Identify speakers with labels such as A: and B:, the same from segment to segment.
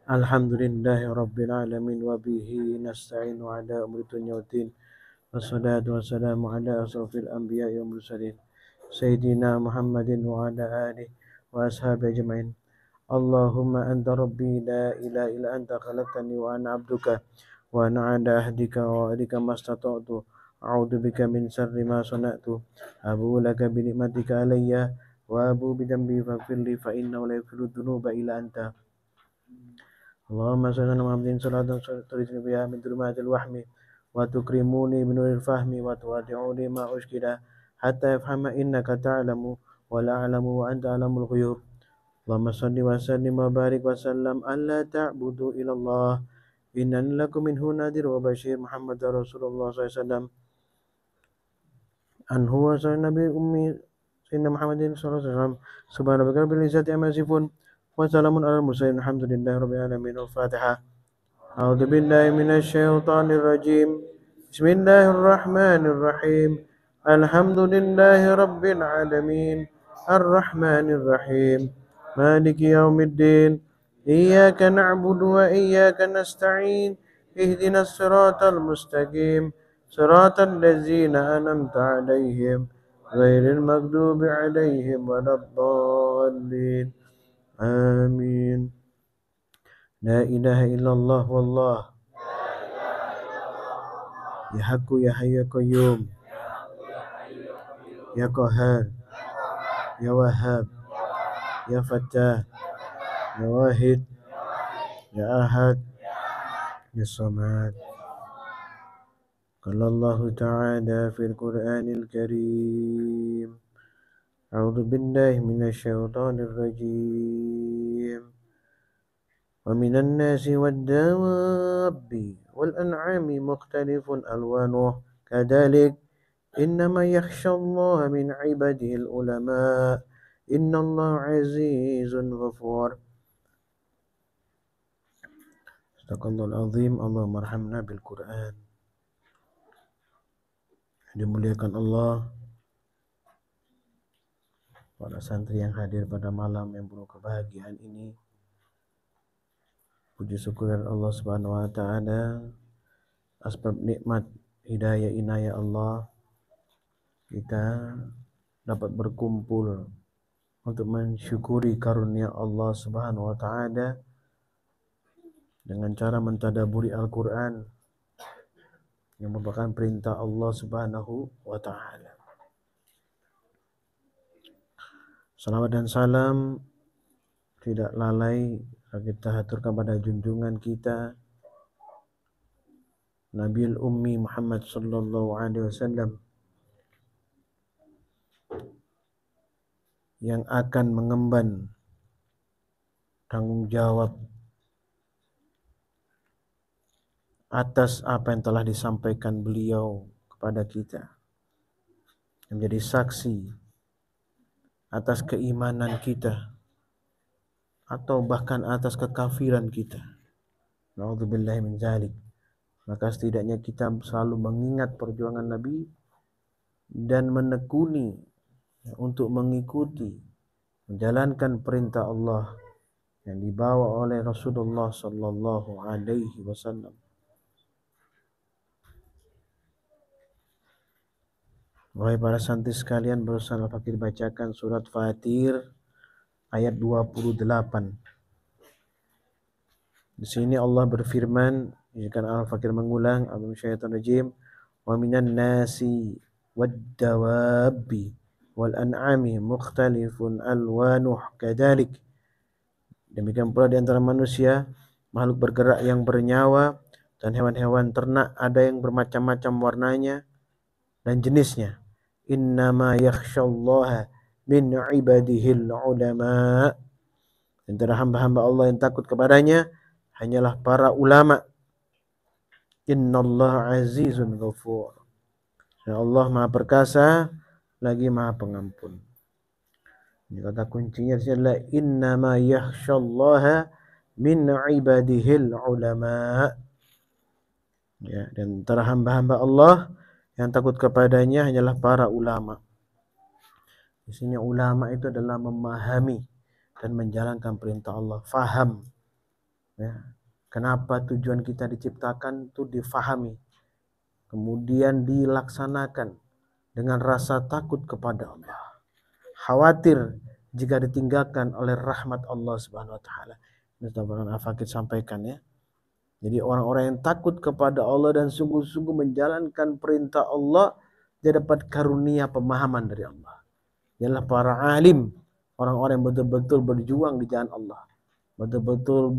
A: Alhamdulillahi Rabbil Alamin wa bihi nasta'inu ala umri dunya waddin wassalatu wassalamu ala asrafil anbiya'i wal mursalin Sayyidina Muhammadin wa ala alihi wa ashabihi ajma'in. Allahumma anta rabbi la ilaha illa anta khalaqtani wa ana abduka wa ana ala ahdika wa wa'dika mastata'tu a'udzu bika min syarri ma sana'tu abu laka bi ni'matika alayya wa abu bi dhanbi faghfirli fa innahu la yaghfiru dhunuba illa anta. Allahumma salli ala Muhammadin salatan turizni biha min dhulumatil wahmi wa tukrimuni min nuril fahmi wa tuwadi'uni ma ushkila hatta yafhama innaka ta'lamu wa la a'lamu wa anta alamul ghuyub. Allahumma salli wa sallim wa barik wa sallam alla ta'budu ila Allah innani lakum minhu nadhir wa bashir. Muhammad Rasulullah SAW anhu wa sallam nabi ummi sayyidina Muhammadin sallallahu alaihi wasallam subhanaka rabbil izzati amma yasifun wa salamun alal mursalin alhamdulillahi rabbil alamin. Al-Fatihah. A'udzu billahi minasy syaithanir rajim. Bismillahirrahmanirrahim. Alhamdulillahi rabbil alamin. Arrahmanir rahim. Maliki yaumiddin. Iyyaka na'budu wa iyyaka nasta'in. Ihdinas siratal mustaqim. Siratal ladzina an'amta 'alaihim ghairil maghdubi 'alaihim waladdallin. Amin. La ilaha illallah wallah. Ya Haqqu ya Hayyu ya Qayyum. Ya Qahhar. Ya Wahhab. Ya Fattah. Ya Wahid. Ya Ahad. Ya Samad. Qala Allah Ta'ala fil Qur'anil Karim. A'udzu billahi minasy syaithanir rajim. Wa minan nasi wad-dawabi wal an'ami mukhtalifun alwanuh kadzalik innama yakhshallaha min 'ibadihil ulama innallaha 'azizun ghafur. Sadaqallahul azim. Allahumma arhamna bil Qur'an. Dimuliakan Allah, para santri yang hadir pada malam yang penuh kebahagiaan ini. Puji syukur Allah Subhanahu wa taala asbab nikmat hidayah inayah Allah, kita dapat berkumpul untuk mensyukuri karunia Allah Subhanahu wa taala dengan cara mentadaburi Al-Qur'an yang merupakan perintah Allah Subhanahu wa taala. Salawat dan salam tidak lalai kita haturkan pada junjungan kita Nabiul Ummi Muhammad sallallahu alaihi wasallam yang akan mengemban tanggung jawab atas apa yang telah disampaikan beliau kepada kita, menjadi saksi atas keimanan kita atau bahkan atas kekafiran kita. Na'udzubillahi min dzalik. Maka setidaknya kita selalu mengingat perjuangan Nabi dan menekuni untuk mengikuti, menjalankan perintah Allah yang dibawa oleh Rasulullah sallallahu alaihi wasallam. Wahai para santri sekalian, barusan Al-Fakir bacakan surat Fatir ayat 28. Di sini Allah berfirman, jika Al-Fakir mengulang, A'udzu syaitonir rajim, wa minan nasi wad-dawabi wal an'ami mukhtalifun alwanuh kadzalik. Demikian pula di antara manusia, makhluk bergerak yang bernyawa dan hewan-hewan ternak ada yang bermacam-macam warnanya dan jenisnya. Innama yakhshallaha min ibadihil ulama. Antara hamba-hamba Allah yang takut kepadanya hanyalah para ulama. Innallaha azizun ghafur. Ya Allah Maha Perkasa lagi Maha Pengampun. Ini kata kuncinya adalah innama yakhshallaha min ibadihil ulama. Ya, dan antara hamba-hamba Allah yang takut kepadanya hanyalah para ulama. Di sini ulama itu adalah memahami dan menjalankan perintah Allah, faham Ya. Kenapa tujuan kita diciptakan itu difahami, kemudian dilaksanakan dengan rasa takut kepada Allah, khawatir jika ditinggalkan oleh rahmat Allah Subhanahu wa taala. Ini teman Al-Fakir sampaikan ya. Jadi orang-orang yang takut kepada Allah dan sungguh-sungguh menjalankan perintah Allah, dia dapat karunia pemahaman dari Allah. Ialah para alim, orang-orang yang betul-betul berjuang di jalan Allah, betul-betul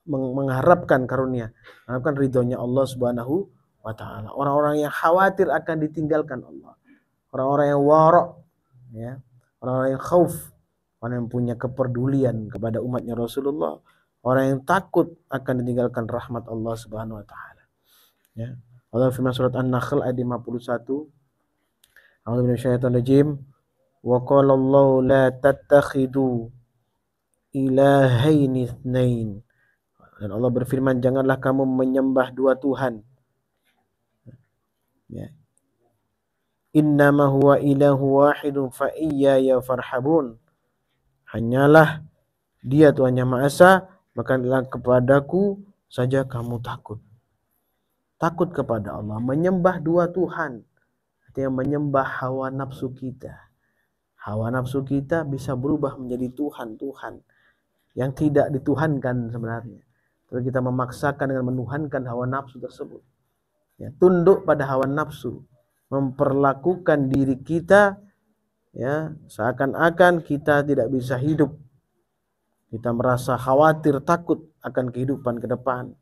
A: mengharapkan karunia, mengharapkan ridhonya Allah Subhanahu wa taala. Orang-orang yang khawatir akan ditinggalkan Allah, orang-orang yang wara', ya, orang-orang yang khauf, orang yang punya kepedulian kepada umatnya Rasulullah, orang yang takut akan ditinggalkan rahmat Allah Subhanahu wa taala. Ya. Allah firman surat An-Nahl ayat 51. A'udzu billahi minasyaitonir rajim. Wa qala Allahu la tattakhidu ilahaini itsnain. Dan Allah berfirman, janganlah kamu menyembah dua Tuhan. Ya. Innama huwa ilahu wahidun fa iyaya farhabun. Hanyalah Dia Tuhan yang Maha Esa, maka kepadaku saja kamu takut. Takut kepada Allah, menyembah dua Tuhan, artinya menyembah hawa nafsu kita. Hawa nafsu kita bisa berubah menjadi Tuhan-Tuhan yang tidak dituhankan sebenarnya. Kalau kita memaksakan dengan menuhankan hawa nafsu tersebut, ya, tunduk pada hawa nafsu, memperlakukan diri kita, ya, seakan-akan kita tidak bisa hidup. Kita merasa khawatir, takut akan kehidupan ke depan,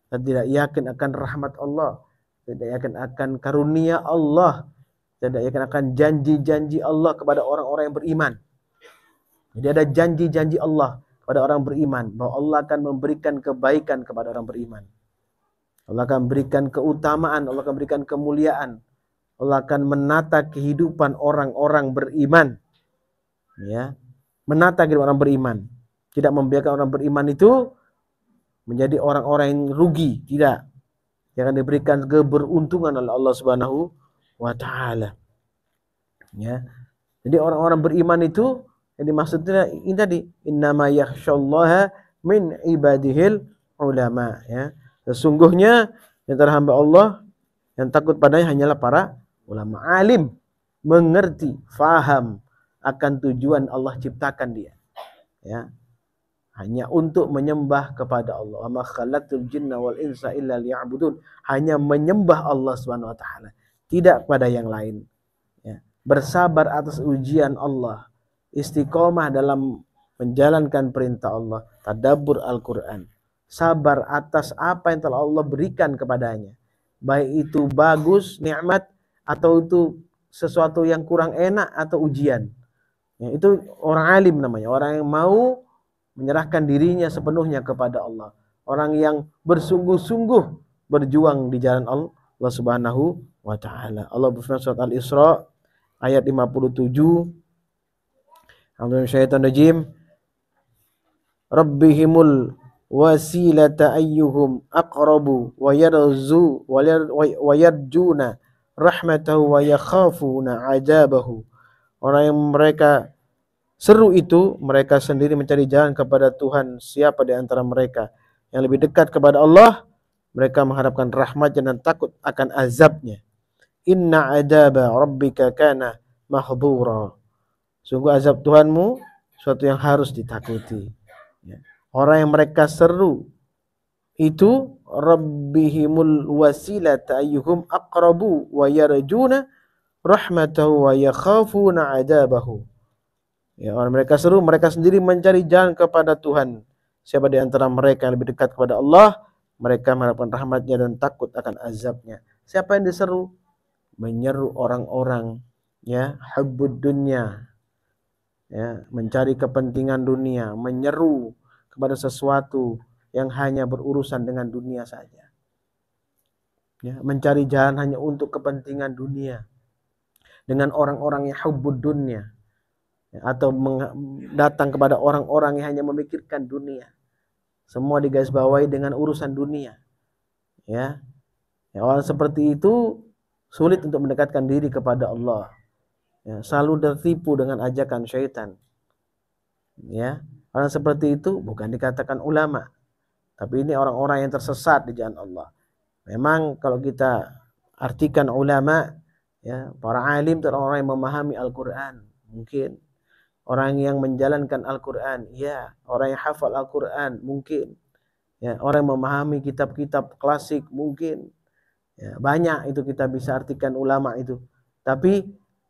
A: dan tidak yakin akan rahmat Allah, tidak yakin akan karunia Allah, tidak yakin akan janji-janji Allah kepada orang-orang yang beriman. Jadi ada janji-janji Allah pada orang beriman, bahwa Allah akan memberikan kebaikan kepada orang beriman. Allah akan berikan keutamaan, Allah akan berikan kemuliaan. Allah akan menata kehidupan orang-orang beriman. Ya, menata kehidupan orang beriman. Tidak membiarkan orang beriman itu menjadi orang-orang yang rugi, tidak. Yang akan diberikan keberuntungan oleh Allah Subhanahu wa taala. Ya. Jadi orang-orang beriman itu yang dimaksudnya ini tadi, innama yakhsyallaha min ibadihil ulama, ya. Sesungguhnya yang terhamba Allah yang takut padanya hanyalah para ulama, alim, mengerti, faham akan tujuan Allah ciptakan dia. Ya. Hanya untuk menyembah kepada Allah. Wa ma khalaqtul jinna wal insa illa liya'budun. Hanya menyembah Allah Subhanahu wa taala, tidak pada yang lain. Ya. Bersabar atas ujian Allah, istiqomah dalam menjalankan perintah Allah, tadabbur Al-Qur'an, sabar atas apa yang telah Allah berikan kepadanya, baik itu bagus, nikmat, atau itu sesuatu yang kurang enak atau ujian. Ya, itu orang alim namanya, orang yang mau menyerahkan dirinya sepenuhnya kepada Allah, orang yang bersungguh-sungguh berjuang di jalan Allah Subhanahu wa taala. Allah berfirman surat Al-Isra ayat 57. Alhamdulillahirrahmanirrahim. Rabbihimul wasilata ayyuhum aqrabu wa yarjuna rahmatahu wa yakhafuna azabahu. Orang yang mereka seru itu, mereka sendiri mencari jalan kepada Tuhan. Siapa di antara mereka yang lebih dekat kepada Allah, mereka mengharapkan rahmatnya dan takut akan azabnya. Inna adaba rabbika kana mahdhura. Sungguh azab Tuhanmu suatu yang harus ditakuti. Ya. Orang yang mereka seru itu, rabbihimul wasilata ayyuhum aqrabu wa yarjuna rahmatahu wa yakhafuna adabahu. Ya, orang mereka seru, mereka sendiri mencari jalan kepada Tuhan. Siapa di antara mereka yang lebih dekat kepada Allah, mereka mengharapkan rahmatnya dan takut akan azabnya. Siapa yang diseru? Menyeru orang-orang, ya, hubbud dunya, ya, mencari kepentingan dunia, menyeru kepada sesuatu yang hanya berurusan dengan dunia saja. Ya, mencari jalan hanya untuk kepentingan dunia. Dengan orang-orang yang hubbud dunya, ya, atau datang kepada orang-orang yang hanya memikirkan dunia. Semua digarisbawahi dengan urusan dunia. Ya. Ya, orang seperti itu sulit untuk mendekatkan diri kepada Allah. Ya, selalu tertipu dengan ajakan syaitan. Ya, orang seperti itu bukan dikatakan ulama. Tapi ini orang-orang yang tersesat di jalan Allah. Memang kalau kita artikan ulama, ya, para alim itu orang-orang yang memahami Al-Quran. Mungkin orang yang menjalankan Al-Quran, ya. Orang yang hafal Al-Quran, mungkin. Ya, orang yang memahami kitab-kitab klasik, mungkin. Ya, banyak itu kita bisa artikan ulama itu. Tapi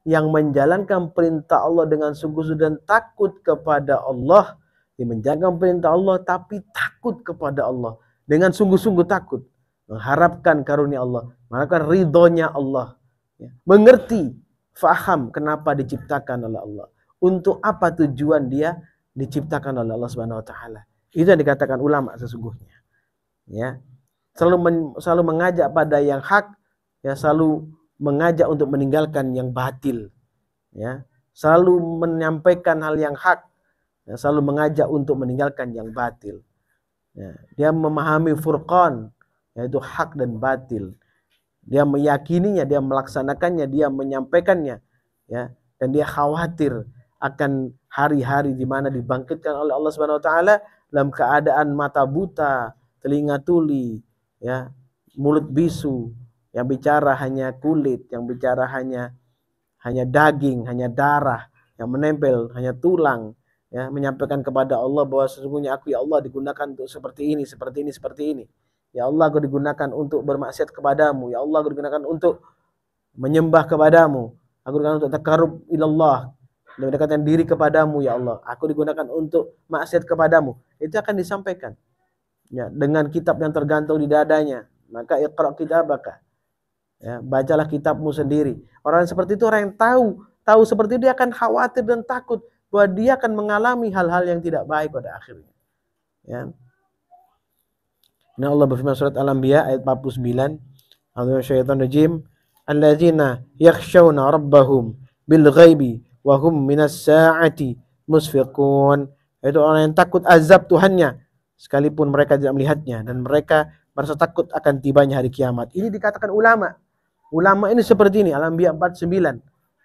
A: yang menjalankan perintah Allah dengan sungguh-sungguh dan takut kepada Allah, yang menjalankan perintah Allah tapi takut kepada Allah, dengan sungguh-sungguh takut, mengharapkan karunia Allah, mengharapkan ridhonya Allah, ya. Mengerti, faham kenapa diciptakan oleh Allah, untuk apa tujuan dia diciptakan oleh Allah Subhanahu wa taala. Itu yang dikatakan ulama sesungguhnya. Ya. Selalu mengajak pada yang hak, ya, selalu mengajak untuk meninggalkan yang batil, ya. Selalu menyampaikan hal yang hak, ya, selalu mengajak untuk meninggalkan yang batil. Ya. Dia memahami furqan, yaitu hak dan batil. Dia meyakininya, dia melaksanakannya, dia menyampaikannya, ya. Dan dia khawatir akan hari-hari di mana dibangkitkan oleh Allah Subhanahu wa taala dalam keadaan mata buta, telinga tuli, ya, mulut bisu, yang bicara hanya kulit, yang bicara hanya daging, hanya darah, yang menempel hanya tulang, ya, menyampaikan kepada Allah bahwa sesungguhnya aku, ya Allah, digunakan untuk seperti ini, seperti ini, seperti ini. Ya Allah, aku digunakan untuk bermaksiat kepadamu. Ya Allah, aku digunakan untuk menyembah kepadamu. Aku digunakan untuk takarrub ilallah, mendekatkan diri kepadamu, ya Allah. Aku digunakan untuk maksiat kepadamu. Itu akan disampaikan, ya, dengan kitab yang tergantung di dadanya. Maka iqra kitabaka, ya, bacalah kitabmu sendiri. Orang seperti itu, orang yang tahu seperti itu, dia akan khawatir dan takut bahwa dia akan mengalami hal-hal yang tidak baik pada akhirnya, ya. Nah, Allah berfirman surat Al-Anbiya ayat 49, A'udzubillahi alladzina yakhshawna rabbahum bil ghaibi wa hum minas sa'ati musfiqun. Itu orang yang takut azab Tuhannya sekalipun mereka tidak melihatnya, dan mereka merasa takut akan tibanya hari kiamat. Ini dikatakan ulama. Ulama ini seperti ini, Al-Anbiya 49.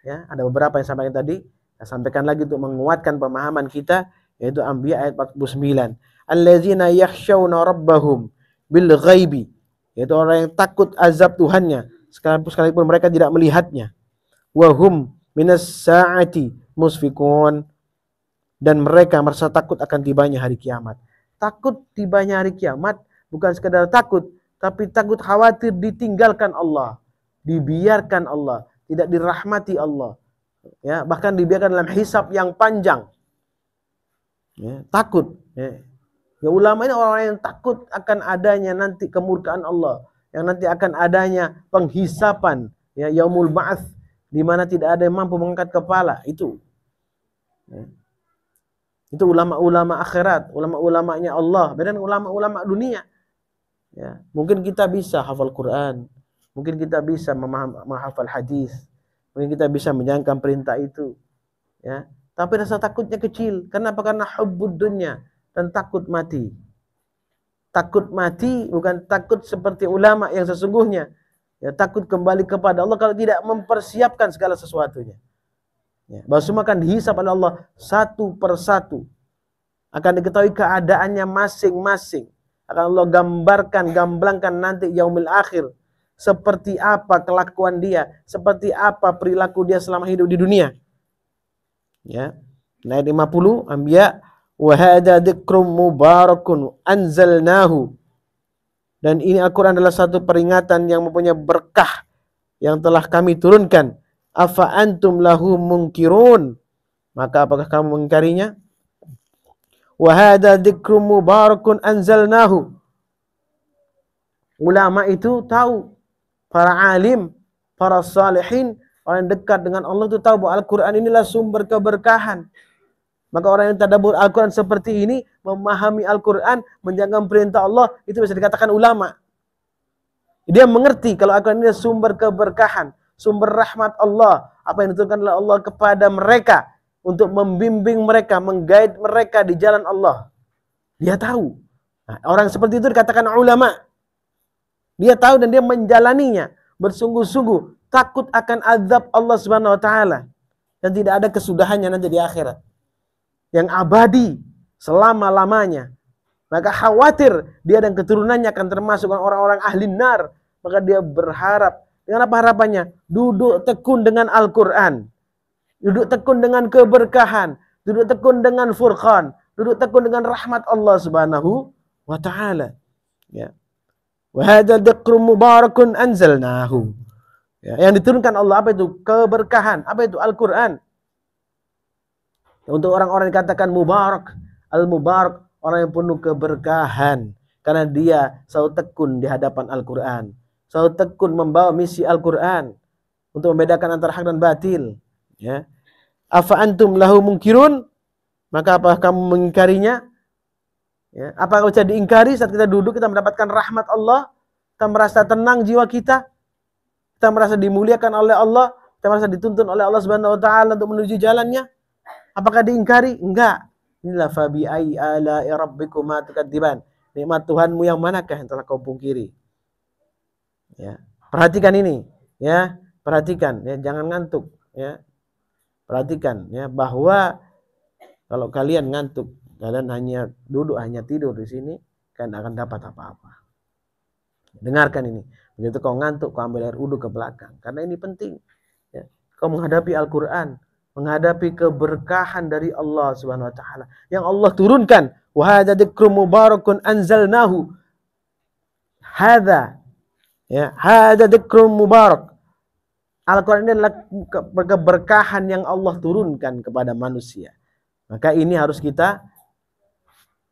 A: Ya, ada beberapa yang sampaikan tadi, saya sampaikan lagi untuk menguatkan pemahaman kita, yaitu Anbiya ayat 49. Alladzina yakhshawna rabbahum bil ghaibi, yaitu orang yang takut azab Tuhannya sekalipun mereka tidak melihatnya. Wa hum minas sa'ati musfiqun, dan mereka merasa takut akan tibanya hari kiamat. Takut tibanya hari kiamat bukan sekadar takut, tapi takut khawatir ditinggalkan Allah, dibiarkan Allah, tidak dirahmati Allah, ya, bahkan dibiarkan dalam hisab yang panjang, ya, takut, ya. Ya, ulama ini orang yang takut akan adanya nanti kemurkaan Allah, yang nanti akan adanya penghisapan, ya, yaumul ba'ats, di mana tidak ada yang mampu mengangkat kepala. Itu, ya. Itu ulama-ulama akhirat, ulama-ulamanya Allah, beda dengan ulama-ulama dunia. Ya, mungkin kita bisa hafal Quran, mungkin kita bisa menghafal hadis, mungkin kita bisa menjalankan perintah itu, ya, tapi rasa takutnya kecil. Kenapa? Karena hubbud dunya dan takut mati. Takut mati bukan takut seperti ulama yang sesungguhnya, ya, takut kembali kepada Allah kalau tidak mempersiapkan segala sesuatunya. Ya, bahwa semua akan dihisab oleh Allah satu persatu, akan diketahui keadaannya masing-masing, akan Allah gamblangkan nanti yaumil akhir, seperti apa kelakuan dia, seperti apa perilaku dia selama hidup di dunia. Ya. Ayat 50 Anbiya, wa hadza dzikrum mubarakun anzalnahu, dan ini Al-Quran adalah satu peringatan yang mempunyai berkah yang telah kami turunkan. Afa antum lahu munkirun, maka apakah kamu mengingkarinya? Wa hadza dzikrum mubarakun anzalnahu, ulama itu tahu, para alim, para salihin, orang yang dekat dengan Allah itu tahu bahwa Al-Quran inilah sumber keberkahan. Maka orang yang tadabbur Al-Quran seperti ini, memahami Al-Quran, menjalankan perintah Allah, itu bisa dikatakan ulama. Dia mengerti kalau Al-Quran ini sumber keberkahan, sumber rahmat Allah, apa yang diturunkan oleh Allah kepada mereka untuk membimbing mereka, mengguide mereka di jalan Allah. Dia tahu. Nah, orang seperti itu dikatakan ulama. Dia tahu dan dia menjalaninya bersungguh-sungguh, takut akan azab Allah Subhanahu wa taala, dan tidak ada kesudahannya nanti di akhirat, yang abadi selama-lamanya. maka khawatir dia dan keturunannya akan termasuk orang-orang ahli nar. Maka dia berharap. Dengan apa harapannya? Duduk tekun dengan Al-Quran. Duduk tekun dengan keberkahan. Duduk tekun dengan furqan. Duduk tekun dengan rahmat Allah Subhanahu wa ta'ala. Ya. Wa hadza dzikrun mubarakun anzalnahu. Ya, yang diturunkan Allah apa itu? Keberkahan. Apa itu? Al-Quran. Untuk orang-orang yang dikatakan mubarak. Al-mubarak. Orang yang penuh keberkahan. Karena dia selalu tekun di hadapan Al-Quran. Selalu tekun membawa misi Al-Quran. Untuk membedakan antara hak dan batil. Ya. Afa antum lahu munkirun? Maka apakah kamu mengingkarinya? Ya. Apakah bisa diingkari saat kita duduk, kita mendapatkan rahmat Allah? Kita merasa tenang jiwa kita? Kita merasa dimuliakan oleh Allah? Kita merasa dituntun oleh Allah Subhanahu wa ta'ala untuk menuju jalannya? Apakah diingkari? Enggak. Inilah fabi ai ala'i rabbikuma tukadziban. Nikmat Tuhanmu yang manakah yang telah kau pungkiri? Ya. Perhatikan ini, ya. Perhatikan, ya, jangan ngantuk, ya. Perhatikan, ya, bahwa kalau kalian ngantuk, kalian hanya duduk, hanya tidur di sini, kan akan dapat apa-apa. Dengarkan ini. Begitu kau ngantuk, kau ambil air wudu ke belakang. Karena ini penting. Ya. Kau menghadapi Al-Quran, menghadapi keberkahan dari Allah Subhanahu wa ta'ala yang Allah turunkan. Wa hadza dzikrun mubarakun anzalnahu. Hadza, ya, hadza dzikrun mubarak. Al-Quran ini adalah keberkahan yang Allah turunkan kepada manusia. Maka ini harus kita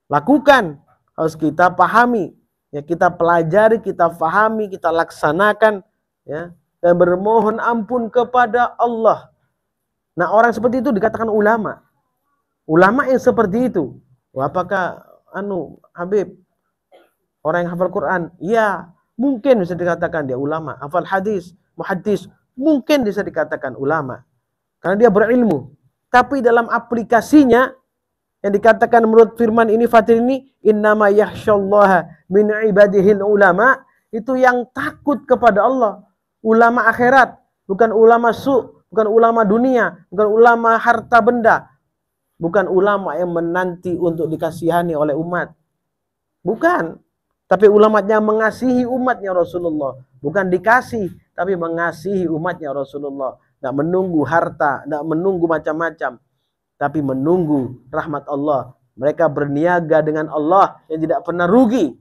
A: lakukan, harus kita pahami, ya, kita pelajari, kita pahami, kita laksanakan, ya, dan bermohon ampun kepada Allah. Nah, orang seperti itu dikatakan ulama. Ulama yang seperti itu. Apakah Habib orang yang hafal Quran? Ya, mungkin bisa dikatakan dia ulama. Hafal hadis, muhaddis, mungkin bisa dikatakan ulama. Karena dia berilmu. Tapi dalam aplikasinya yang dikatakan menurut firman ini Fatir ini, innama yakhsyallaha min ibadihil ulama, itu yang takut kepada Allah. Ulama akhirat, bukan ulama bukan ulama dunia, bukan ulama harta benda, bukan ulama yang menanti untuk dikasihani oleh umat. Bukan. Tapi ulamanya mengasihi umatnya Rasulullah. Bukan dikasih, tapi mengasihi umatnya Rasulullah. Tidak menunggu harta, tidak menunggu macam-macam, tapi menunggu rahmat Allah. Mereka berniaga dengan Allah yang tidak pernah rugi.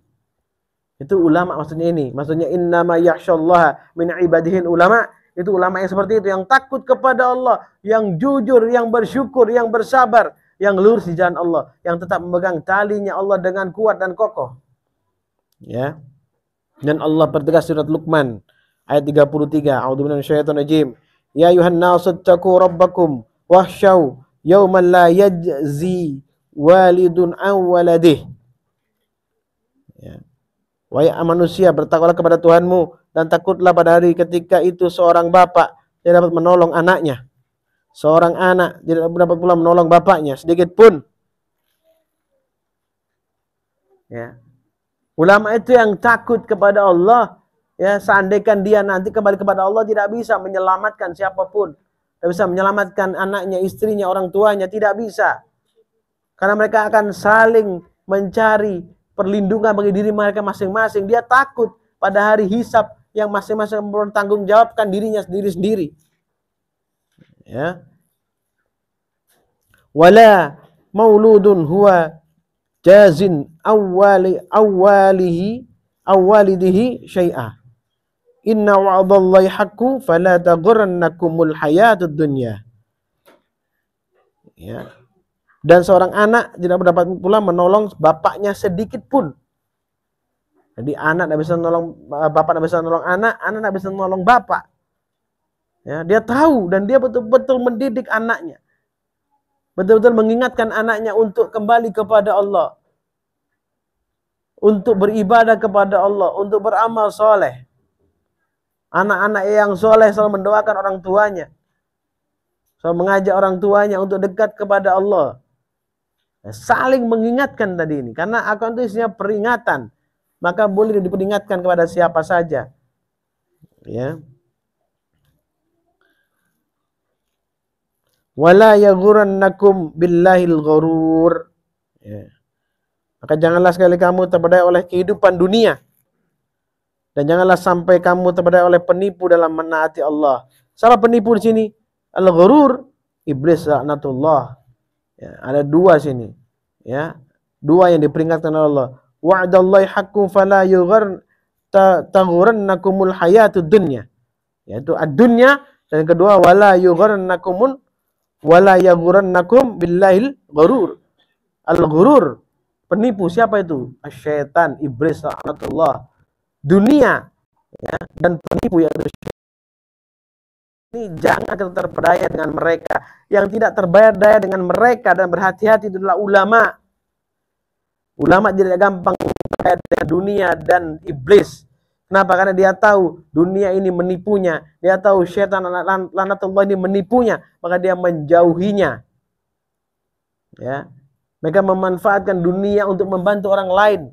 A: Itu ulama maksudnya ini. Maksudnya innama yakhsyallaha min ibadihin ulama. Itu ulama yang seperti itu, yang takut kepada Allah, yang jujur, yang bersyukur, yang bersabar, yang lurus di jalan Allah, yang tetap memegang talinya Allah dengan kuat dan kokoh. Ya. Dan Allah bertegas surat Luqman ayat 33. A'udzubillahi minasyaitonir rajim. Ya ayuhan nasu taqu rabbakum wakhshaw yauman la yajzi walidun an waladih. Ya. Wahai manusia, bertakwalah kepada Tuhanmu dan takutlah pada hari ketika itu seorang bapak tidak dapat menolong anaknya. Seorang anak tidak dapat pula menolong bapaknya sedikit pun. Ya. Ulama itu yang takut kepada Allah. Ya, seandainya dia nanti kembali kepada Allah tidak bisa menyelamatkan siapapun. Tidak bisa menyelamatkan anaknya, istrinya, orang tuanya. Tidak bisa. Karena mereka akan saling mencari perlindungan bagi diri mereka masing-masing. Dia takut pada hari hisab yang masing-masing bertanggung jawabkan dirinya sendiri-sendiri. Ya. Wala mauludun huwa jazin awwalidihi syai'ah. Inna wa'dallahi haqqu fala taghurrannakumul hayatud dunya. Ya. Dan seorang anak tidak mendapat pula menolong bapaknya sedikit pun. Jadi anak tidak bisa menolong bapak, tidak bisa menolong anak tidak bisa menolong bapak. Ya, dia tahu dan dia betul-betul mendidik anaknya. Betul-betul mengingatkan anaknya untuk kembali kepada Allah. Untuk beribadah kepada Allah, untuk beramal soleh. Anak-anak yang soleh selalu mendoakan orang tuanya. Selalu mengajak orang tuanya untuk dekat kepada Allah. Saling mengingatkan tadi ini. Karena akan itu isinya peringatan. Maka boleh diperingatkan kepada siapa saja. Ya. Wala yaghurannakum billahil ghurur. Ya. Maka janganlah sekali kamu terpedaya oleh kehidupan dunia. Dan janganlah sampai kamu terpedaya oleh penipu dalam menaati Allah. Siapa penipu di sini? Al-ghurur, iblis laknatullah. Ya, ada dua sini. Ya, dua yang diperingatkan oleh Allah. Wa'dallahi haqqun fala taghurrannakumul hayatud dunya. Yaitu ad-dunya, dan yang kedua wala yaghurrannakum billahil ghurur. Al-ghurur, penipu siapa itu? Syaitan, iblis laknatullah. Dunia, ya, dan penipu yaitu ini. Jangan kita terpedaya dengan mereka. Yang tidak terpedaya dengan mereka dan berhati-hati itu adalah ulama. Ulama tidak gampang terpedaya dengan dunia dan iblis. Kenapa? Karena dia tahu dunia ini menipunya. Dia tahu syaitan laknatullah ini menipunya, maka dia menjauhinya. Ya. Mereka memanfaatkan dunia untuk membantu orang lain,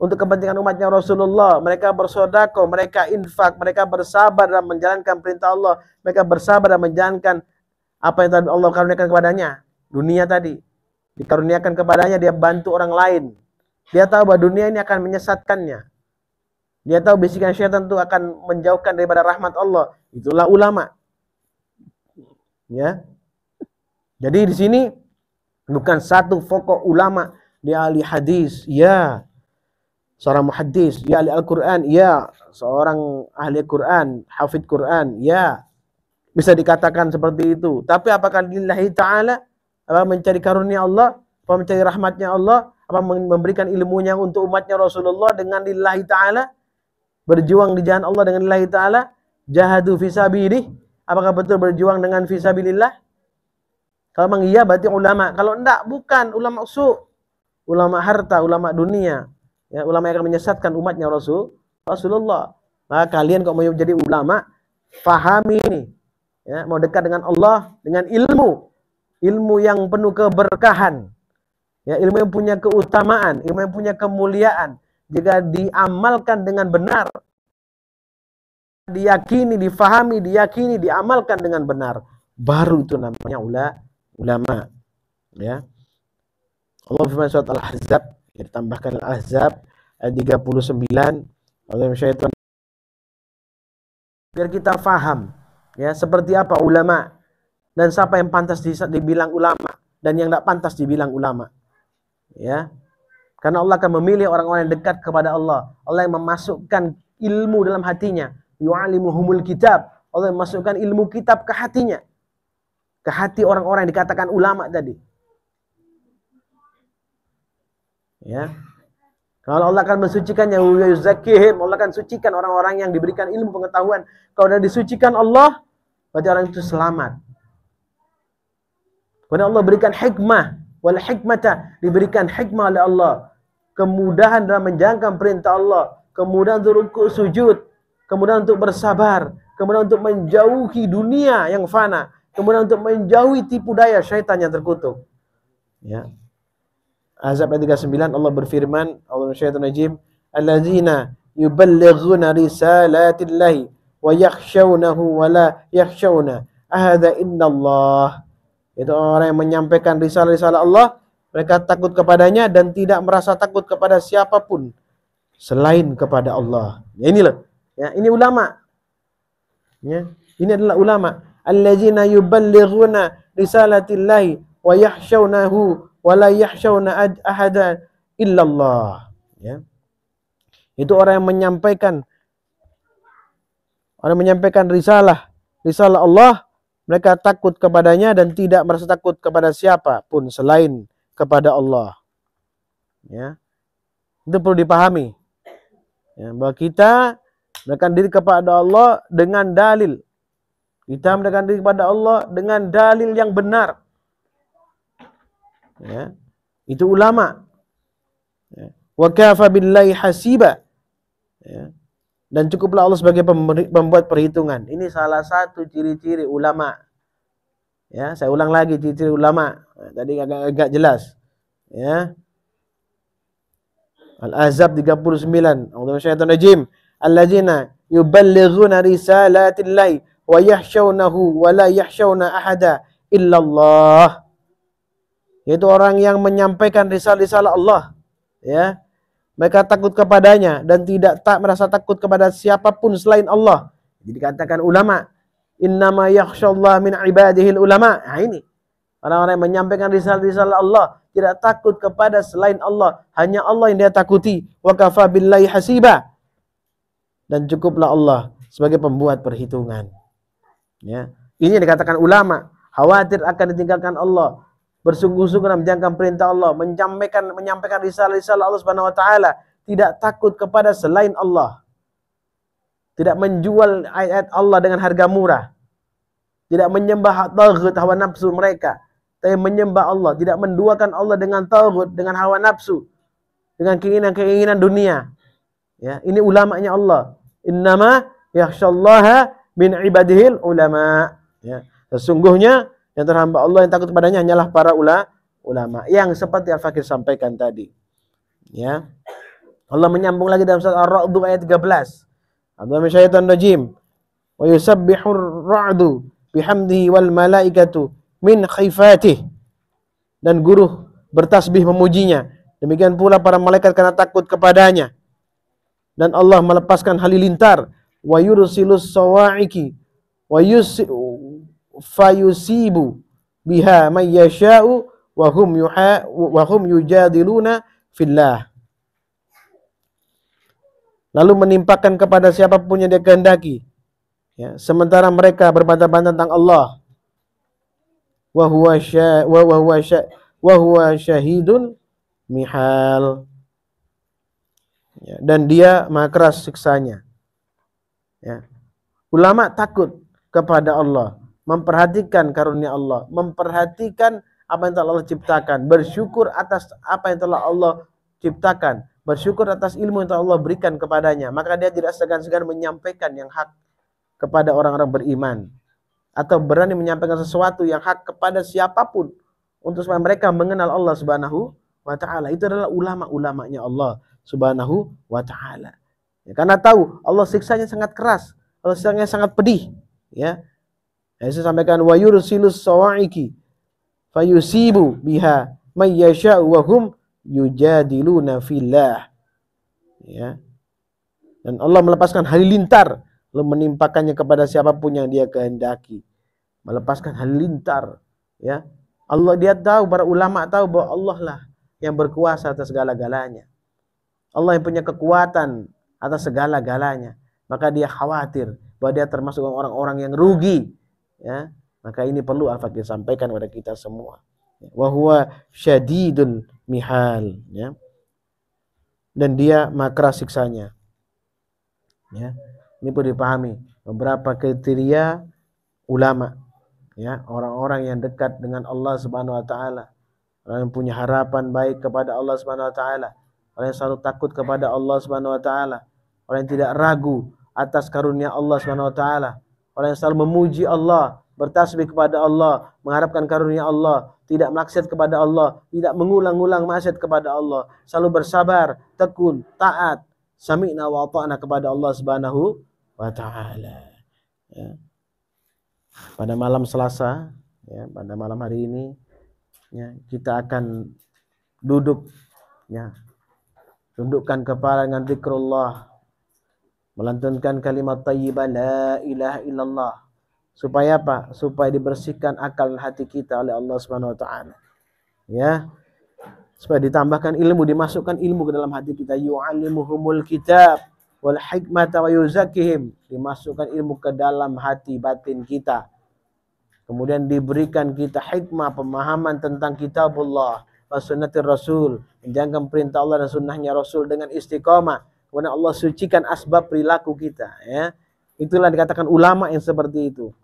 A: untuk kepentingan umatnya Rasulullah. Mereka bersedekah, mereka infak, mereka bersabar dalam menjalankan perintah Allah. Mereka bersabar dalam menjalankan apa yang Allah karuniakan kepadanya. Dunia tadi dikaruniakan kepadanya, dia bantu orang lain. Dia tahu bahwa dunia ini akan menyesatkannya. Dia tahu bisikan syaitan itu akan menjauhkan daripada rahmat Allah. Itulah ulama. Ya. Jadi di sini bukan satu pokok ulama, dia ahli hadis, ya. Seorang muhaddis, ya ahli Al-Quran, ya. Seorang ahli Quran, hafidh Quran, ya. Bisa dikatakan seperti itu. Tapi apakah lillahi ta'ala? Apa mencari karunia Allah? Apa mencari rahmatnya Allah? Apa memberikan ilmunya untuk umatnya Rasulullah dengan lillahi ta'ala? Berjuang di jalan Allah dengan lillahi ta'ala? Jahadu fisabilih? Apakah betul berjuang dengan fisabilillah? Kalau memang iya berarti ulama. Kalau enggak, bukan ulama ulama harta, ulama dunia. Ya, ulama yang akan menyesatkan umatnya Rasulullah. Maka kalian kalau mau jadi ulama, fahami ini. Ya, mau dekat dengan Allah dengan ilmu yang penuh keberkahan. Ya, ilmu yang punya keutamaan, ilmu yang punya kemuliaan. Jika diamalkan dengan benar, diyakini, difahami, diyakini, diamalkan dengan benar, baru itu namanya ulama. Ya. Allah firman surat Al-Ahzab, ya, ditambahkan Al-Ahzab ayat 39. Allah syaitan, biar kita faham, ya, seperti apa ulama dan siapa yang pantas dibilang ulama dan yang tidak pantas dibilang ulama. Ya. Karena Allah akan memilih orang-orang yang dekat kepada Allah. Allah yang memasukkan ilmu dalam hatinya. Yu'alimuhumul kitab. Allah yang memasukkan ilmu kitab ke hatinya. Ke hati orang-orang yang dikatakan ulama tadi. Ya. Kalau Allah akan mensucikannya, yuzakkihim, Allah akan sucikan orang-orang yang diberikan ilmu pengetahuan. Kalau sudah disucikan Allah, berarti orang itu selamat. Kemudian Allah berikan hikmah, wal hikmata, diberikan hikmah oleh Allah. Kemudahan dalam menjalankan perintah Allah, kemudahan untuk rukuk sujud, kemudahan untuk bersabar, kemudahan untuk menjauhi dunia yang fana, kemudian untuk menjauhi tipu daya syaitan yang terkutuk. Ya. Azab ayat 39 Allah berfirman, Allah syaitan rajim, allazina yuballighuna risalatillahi wa yakhshawnahu wa la yakhshawna ahada innallah. Itu orang yang menyampaikan risalah-risalah Allah, mereka takut kepadanya dan tidak merasa takut kepada siapapun selain kepada Allah. Ya, inilah, ya, ini ulama. Ya, ini adalah ulama. Allazina yuballighuna risalatillahi wa yakhshawnahu wa la yakhshawna ahada illallah. Ya. Itu orang yang menyampaikan risalah Allah, mereka takut kepadanya dan tidak merasa takut kepada siapa pun selain kepada Allah. Ya. Itu perlu dipahami. Ya, bahwa kita mendekatkan diri kepada Allah dengan dalil. Kita mendekatkan diri kepada Allah dengan dalil yang benar. Ya. Itu ulama. Ya. Wa kafa billahi hasiba. Ya. Dan cukuplah Allah sebagai pembuat perhitungan. Ini salah satu ciri-ciri ulama. Ya, saya ulang lagi ciri-ciri ulama. Tadi agak jelas. Ya. Al-Ahzab 39. A'udzu minasyaitonir rajim. Allazina yuballighuna risalatillahi wa yakhshawnahu wa la yakhshawna ahada illallah. Yaitu orang yang menyampaikan risalah-risalah Allah. Ya, mereka takut kepadanya dan tidak merasa takut kepada siapapun selain Allah. Jadi dikatakan ulama, innama yakhshallah min ibadihil ulama. Nah ini orang-orang yang menyampaikan risalah-risalah Allah, tidak takut kepada selain Allah, hanya Allah yang dia takuti. Wa kafa billahi hasiba. Dan cukuplah Allah sebagai pembuat perhitungan. Ya. Ini yang dikatakan ulama, khawatir akan ditinggalkan Allah, bersungguh-sungguh dalam menjalankan perintah Allah, menyampaikan risalah-risalah Allah Subhanahu wa taala, tidak takut kepada selain Allah. Tidak menjual ayat Allah dengan harga murah. Tidak menyembah taghut hawa nafsu mereka, tapi menyembah Allah, tidak menduakan Allah dengan taghut, dengan hawa nafsu, dengan keinginan-keinginan dunia. Ya, ini ulamanya Allah. Innama yakhshallaha min ibadihil ulama. Ya, sesungguhnya yang terhamba Allah yang takut kepadanya hanyalah para ulama. Yang seperti Al-Fakir sampaikan tadi. Ya. Allah menyambung lagi dalam surat Ar-Ra'd ayat 13. A'udzu minasyaitonir rajim. Wa yusabbihur ra'du bihamdihi wal malaikatu min khifatih. Dan guru bertasbih memujinya. Demikian pula para malaikat karena takut kepadanya. Dan Allah melepaskan halilintar, wa yursilus sawa'iki wa fayusibu biha may yasha'u wa hum yujadiluna fillah. Lalu menimpakan kepada siapapun yang dia kehendaki, ya, sementara mereka berbantah-bantah tentang Allah. Wa huwa syahidun mihal. Ya, dan dia maha keras siksanya. Ya. Ulama takut kepada Allah, memperhatikan karunia Allah, memperhatikan apa yang telah Allah ciptakan, bersyukur atas apa yang telah Allah ciptakan, bersyukur atas ilmu yang telah Allah berikan kepadanya. Maka dia tidak segan-segan menyampaikan yang hak kepada orang-orang beriman, atau berani menyampaikan sesuatu yang hak kepada siapapun untuk supaya mereka mengenal Allah Subhanahu wa taala. Itu adalah ulama-ulamanya Allah Subhanahu wa taala. Ya, karena tahu Allah siksanya sangat keras, Allah siksanya sangat pedih, ya. Saya sampaikan wa yursilus sawa'iki fayusibu biha may yasha'u wa hum yujadiluna fillah. Ya. Dan Allah melepaskan halilintar lalu menimpakannya kepada siapapun yang dia kehendaki. Melepaskan halilintar, ya. Allah, dia tahu, para ulama tahu bahwa Allah lah yang berkuasa atas segala-galanya. Allah yang punya kekuatan atas segala-galanya. Maka dia khawatir bahwa dia termasuk orang-orang yang rugi. Ya, maka ini perlu Al-Fakir sampaikan kepada kita semua. Wa huwa syadidun mihal. Ya. Dan dia maha keras siksanya. Ya. Ini perlu dipahami. Beberapa kriteria ulama. Ya, orang-orang yang dekat dengan Allah Subhanahu wa taala. Orang yang punya harapan baik kepada Allah Subhanahu wa taala. Orang yang selalu takut kepada Allah Subhanahu wa taala. Orang yang tidak ragu atas karunia Allah Subhanahu wa taala. Orang yang selalu memuji Allah, bertasbih kepada Allah, mengharapkan karunia Allah, tidak maksiat kepada Allah, tidak mengulang-ulang maksiat kepada Allah, selalu bersabar, tekun, taat, sami'na wa ata'na kepada Allah Subhanahu wa taala. Ya. Pada malam Selasa, ya, pada malam hari ini, ya, kita akan duduk, ya, tundukkan kepala dengan zikrullah, melantunkan kalimat thayyibah la ilaha illallah. Supaya apa? Supaya dibersihkan akal dan hati kita oleh Allah Subhanahu wa taala. Ya. Supaya ditambahkan ilmu, dimasukkan ilmu ke dalam hati kita. Yu'allimuhumul kitab wal hikmata wa yuzakkihim. Dimasukkan ilmu ke dalam hati batin kita. Kemudian diberikan kita hikmah, pemahaman tentang kitabullah wa sunnatir rasul, menjalankan perintah Allah dan sunnahnya Rasul dengan istiqamah. Kemudian Allah sucikan asbab perilaku kita, ya. Itulah dikatakan ulama yang seperti itu,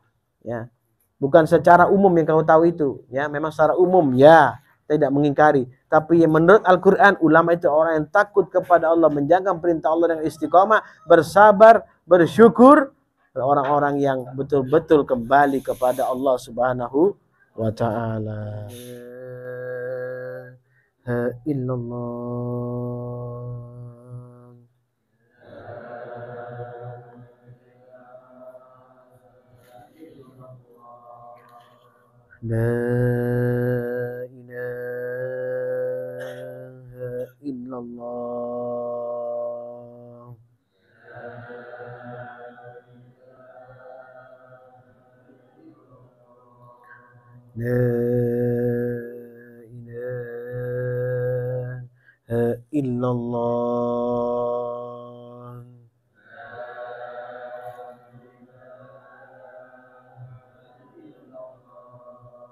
A: ya. Bukan secara umum yang kau tahu itu, ya. Memang secara umum, ya, tidak mengingkari. Tapi menurut Al-Quran, ulama itu orang yang takut kepada Allah, menjalankan perintah Allah dengan istiqamah, bersabar, bersyukur. Orang-orang yang betul-betul kembali kepada Allah Subhanahu wa taala. La illallah. La ilaha illallah. illallah. La ilaha illallah.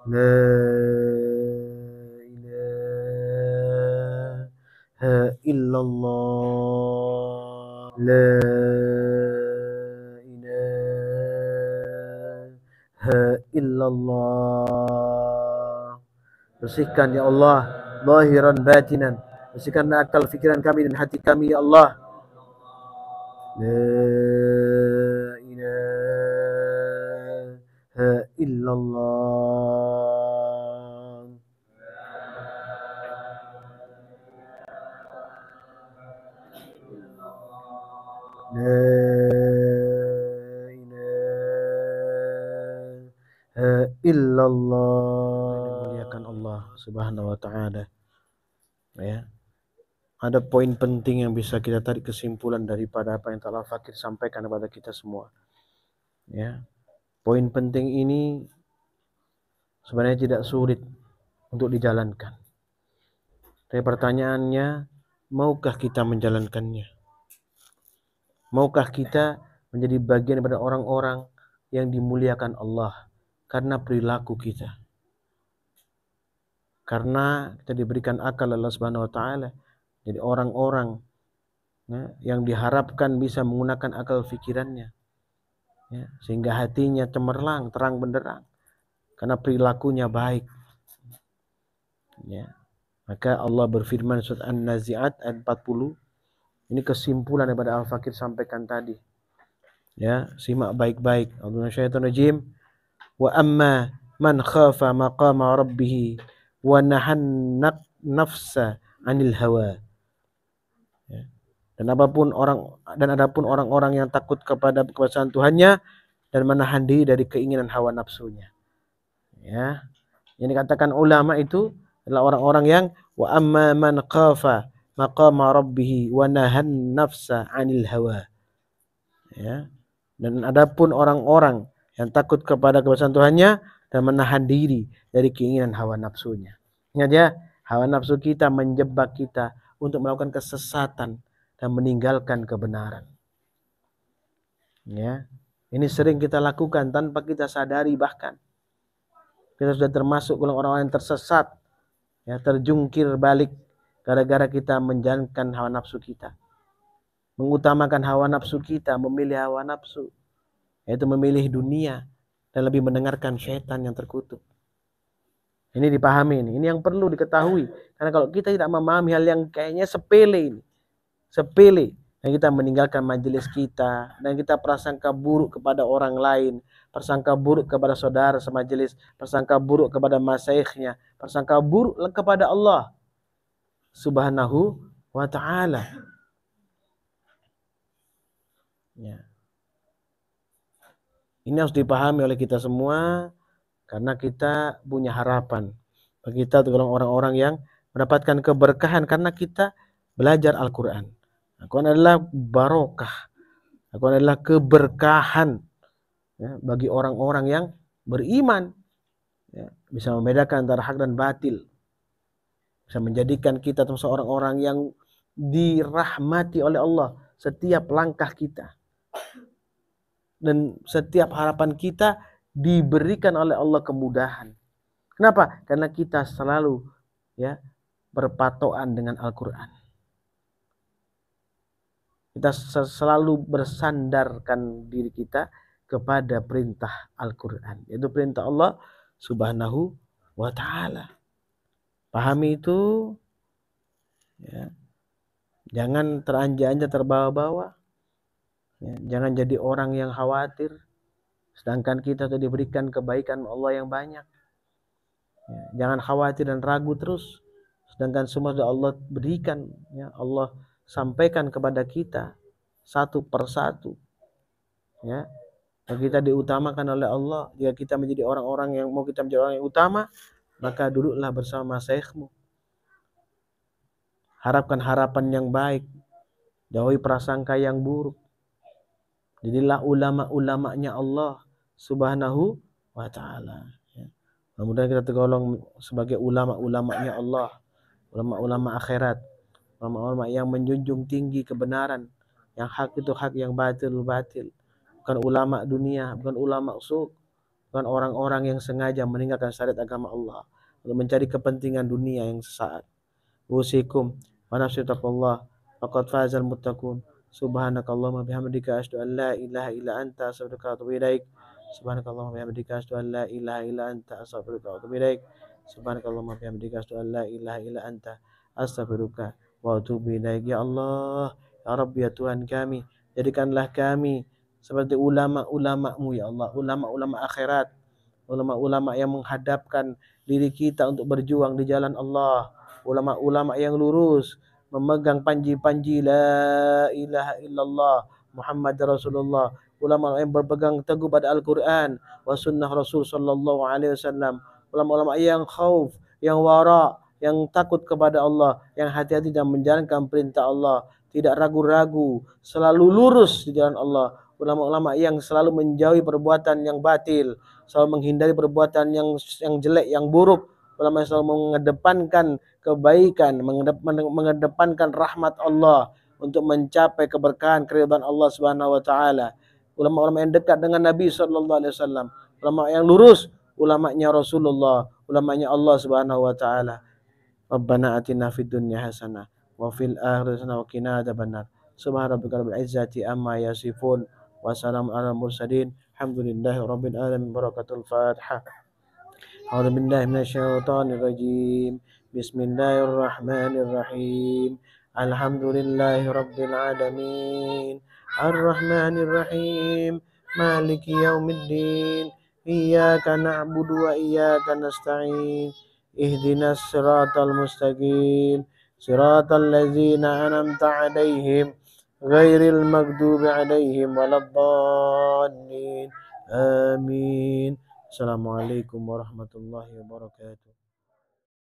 A: La ilaha illallah. La ilaha illallah. Bersihkan ya Allah zahiran batinan. Bersihkanlah akal fikiran kami dan hati kami ya Allah. La ilaha illallah. La ilaha illallah. Dimuliakan Allah Subhanahu wa taala. Ya. Ada poin penting yang bisa kita tarik kesimpulan daripada apa yang telah Fakir sampaikan kepada kita semua. Ya. Poin penting ini sebenarnya tidak sulit untuk dijalankan. Tapi pertanyaannya, maukah kita menjalankannya? Maukah kita menjadi bagian daripada orang-orang yang dimuliakan Allah karena perilaku kita? Karena kita diberikan akal Allah Subhanahu wa taala. Jadi orang-orang yang diharapkan bisa menggunakan akal fikirannya. Ya, sehingga hatinya cemerlang, terang benderang. Karena perilakunya baik. Ya. Maka Allah berfirman surat An-Nazi'at ayat 40. Ini kesimpulan daripada Al-Fakir sampaikan tadi. Ya, simak baik-baik. A'udzubillahi wa amma man khafa maqama rabbih wa nahan nafsa 'anil hawa. Ya. Dan adapun orang-orang yang takut kepada kekuasaan Tuhannya dan menahan diri dari keinginan hawa nafsunya. Ya. Yang dikatakan ulama itu adalah orang-orang yang wa amma man khafa maqama rabbih wa nahan nafsa 'anil hawa. Ya. Dan adapun orang-orang yang takut kepada kekuasaan Tuhannya dan menahan diri dari keinginan hawa nafsunya. Ingat ya, hawa nafsu kita menjebak kita untuk melakukan kesesatan dan meninggalkan kebenaran. Ya. Ini sering kita lakukan tanpa kita sadari bahkan. Kita sudah termasuk golongan orang-orang yang tersesat, ya, terjungkir balik gara-gara kita menjalankan hawa nafsu kita. Mengutamakan hawa nafsu kita, memilih hawa nafsu, yaitu memilih dunia dan lebih mendengarkan syaitan yang terkutuk. Ini dipahami ini yang perlu diketahui. Karena kalau kita tidak memahami hal yang kayaknya sepele ini, sepele, dan kita meninggalkan majelis kita, dan kita prasangka buruk kepada orang lain, prasangka buruk kepada saudara semajelis, prasangka buruk kepada masyayikhnya, prasangka buruk kepada Allah Subhanahu wa ta'ala. Ya. Ini harus dipahami oleh kita semua karena kita punya harapan. Kita tergolong orang-orang yang mendapatkan keberkahan karena kita belajar Al-Quran. Al-Quran adalah barokah. Al-Quran adalah keberkahan, ya, bagi orang-orang yang beriman. Ya, bisa membedakan antara hak dan batil. Bisa menjadikan kita termasuk orang-orang yang dirahmati oleh Allah setiap langkah kita. Dan setiap harapan kita diberikan oleh Allah kemudahan. Kenapa? Karena kita selalu, ya, berpatokan dengan Al-Quran. Kita selalu bersandarkan diri kita kepada perintah Al-Quran, yaitu perintah Allah Subhanahu wa ta'ala. Pahami itu, ya. Jangan teranja-anja, terbawa-bawa. Ya, jangan jadi orang yang khawatir sedangkan kita sudah diberikan kebaikan Allah yang banyak. Ya, jangan khawatir dan ragu terus sedangkan semua sudah Allah berikan, ya, Allah sampaikan kepada kita satu persatu. Ya, kita diutamakan oleh Allah. Jika kita menjadi orang-orang yang mau kita menjadi orang yang utama, maka duduklah bersama syekhmu. Harapkan harapan yang baik, jauhi prasangka yang buruk. Jadilah ulama-ulamanya Allah Subhanahu wa taala. Ya. Mudah-mudahan kita tergolong sebagai ulama-ulamanya Allah, ulama-ulama akhirat, ulama-ulama yang menjunjung tinggi kebenaran, yang hak itu hak, yang batil batil. Bukan ulama dunia, bukan ulama usul, bukan orang-orang yang sengaja meninggalkan syariat agama Allah untuk mencari kepentingan dunia yang sesaat. Usikum wa nafsi taqullah faqad fazal muttaqun. Subhanakallahumma bihamdika asyhadu an la ilaha illa anta astaghfiruka wa atubu ilaik. Subhanakallahumma bihamdika asyhadu an la ilaha illa anta astaghfiruka wa atubu ilaik. Subhanakallahumma bihamdika asyhadu an la ilaha illa anta astaghfiruka wa atubu ilaik. Ya Allah, ya Rabbi, ya Tuhan kami, jadikanlah kami seperti ulama-ulama-Mu ya Allah, ulama-ulama akhirat, ulama-ulama yang menghadapkan diri kita untuk berjuang di jalan Allah, ulama-ulama yang lurus, memegang panji-panji la ilaha illallah Muhammad Rasulullah, ulama yang berpegang teguh pada Al-Quran wa sunnah Rasul sallallahu alaihi wasallam, ulama-ulama yang khauf, yang wara, yang takut kepada Allah, yang hati-hati dan menjalankan perintah Allah, tidak ragu-ragu, selalu lurus di jalan Allah. Ulama-ulama yang selalu menjauhi perbuatan yang batil, selalu menghindari perbuatan yang jelek, yang buruk. Ulama yang selalu mengedepankan kebaikan, mengedepankan rahmat Allah untuk mencapai keberkahan keridhaan Allah Subhanahu wa taala. Ulama-ulama yang dekat dengan Nabi sallallahu alaihi wasallam, ulama yang lurus, ulamanya Rasulullah, ulamanya Allah Subhanahu wa taala. Rabbana atina fid dunya hasanah wa fil akhirati hasanah wa qina adzabannar. Subhana rabbika rabbil izzati amma yasifun wa salamun alal mursalin. Alhamdulillahi rabbil alamin. Barakatul Fatihah. A'udzu billahi minasyaitonir rajim. Bismillahirrahmanirrahim. Alhamdulillahi rabbil alamin. Arrahmanir rahim. Maliki yaumiddin. Iyyaka na'budu wa iyyaka nasta'in. Ihdinas siratal mustaqim. Siratal ladzina an'amta 'alaihim ghairil maghdubi 'alaihim waladdallin. Amin. Assalamualaikum warahmatullahi wabarakatuh.